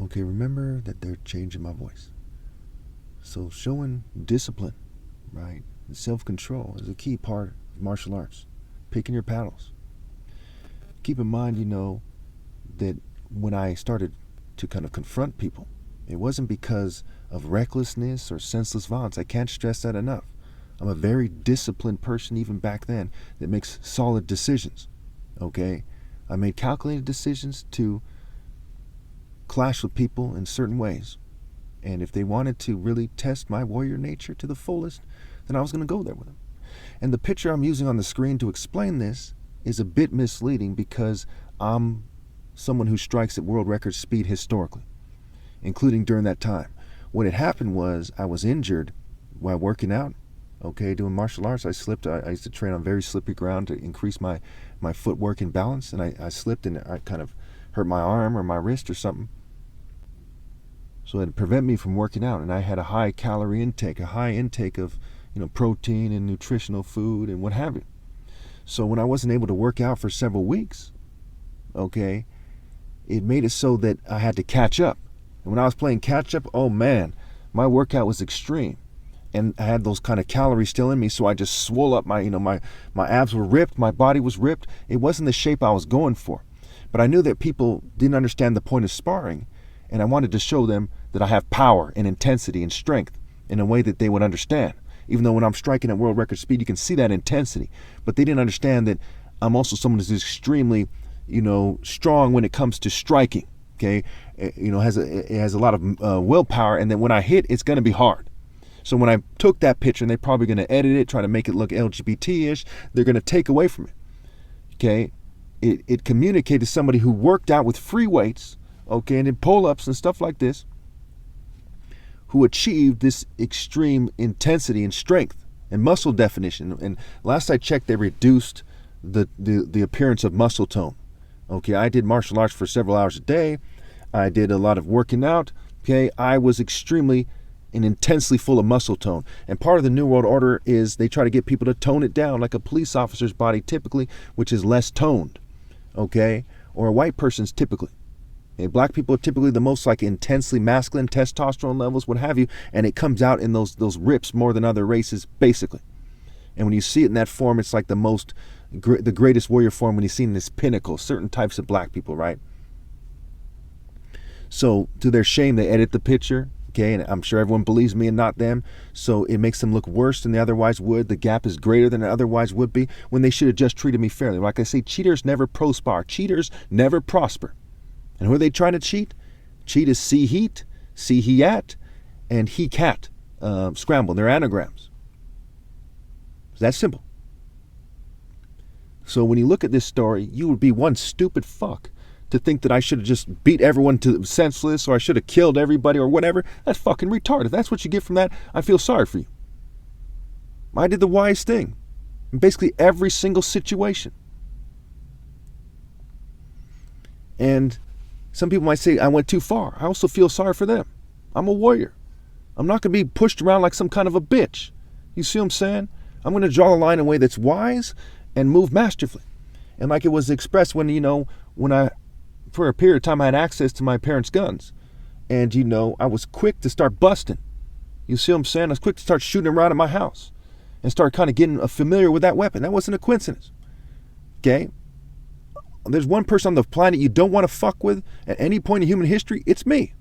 Okay, remember that they're changing my voice. So showing discipline, right, and self-control is a key part of martial arts. Picking your paddles. Keep in mind, that when I started to kind of confront people, it wasn't because of recklessness or senseless violence. I can't stress that enough. I'm a very disciplined person even back then that makes solid decisions, okay? I made calculated decisions to clash with people in certain ways. And if they wanted to really test my warrior nature to the fullest, then I was going to go there with them. And the picture I'm using on the screen to explain this is a bit misleading because I'm someone who strikes at world record speed historically, including during that time. What had happened was I was injured while working out, okay, doing martial arts. I slipped. I used to train on very slippery ground to increase my footwork and balance, and I slipped and I kind of hurt my arm or my wrist or something. So it prevented me from working out, and I had a high calorie intake, a high intake of protein and nutritional food and what have you. So when I wasn't able to work out for several weeks, okay, it made it so that I had to catch up. And when I was playing catch up, oh man, my workout was extreme. And I had those kind of calories still in me, so I just swole up. My abs were ripped, my body was ripped. It wasn't the shape I was going for. But I knew that people didn't understand the point of sparring, and I wanted to show them that I have power and intensity and strength in a way that they would understand. Even though when I'm striking at world record speed, you can see that intensity. But they didn't understand that I'm also someone who's extremely, strong when it comes to striking. Okay, it has a lot of willpower, and then when I hit, it's going to be hard. So when I took that picture, and they're probably going to edit it, try to make it look LGBT-ish, they're going to take away from it. Okay, it communicated to somebody who worked out with free weights, okay, and in pull-ups and stuff like this, who achieved this extreme intensity and strength and muscle definition. And last I checked, they reduced the appearance of muscle tone. Okay, I did martial arts for several hours a day. I did a lot of working out. Okay, I was extremely and intensely full of muscle tone. And part of the New World Order is they try to get people to tone it down, like a police officer's body typically, which is less toned, okay, or a white person's typically. Okay, black people are typically the most like intensely masculine, testosterone levels, what have you, and it comes out in those rips more than other races, basically. And when you see it in that form, it's like the greatest warrior form when you see in this pinnacle, certain types of black people, right? So to their shame, they edit the picture, okay, and I'm sure everyone believes me and not them, so it makes them look worse than they otherwise would. The gap is greater than it otherwise would be, when they should have just treated me fairly. Like I say, cheaters never prosper. Cheaters never prosper. And who are they trying to cheat? Cheat is see-heat, see-he-at, and he-cat, scrambled. They're anagrams. It's that simple. So when you look at this story, you would be one stupid fuck to think that I should have just beat everyone to senseless, or I should have killed everybody or whatever. That's fucking retarded. If that's what you get from that, I feel sorry for you. I did the wise thing in basically every single situation. And some people might say I went too far. I also feel sorry for them. I'm a warrior. I'm not going to be pushed around like some kind of a bitch. You see what I'm saying? I'm going to draw the line in a way that's wise and move masterfully. And like it was expressed when I, for a period of time, I had access to my parents' guns. And, I was quick to start busting. You see what I'm saying? I was quick to start shooting around at my house and start kind of getting familiar with that weapon. That wasn't a coincidence. Okay? There's one person on the planet you don't want to fuck with at any point in human history, it's me.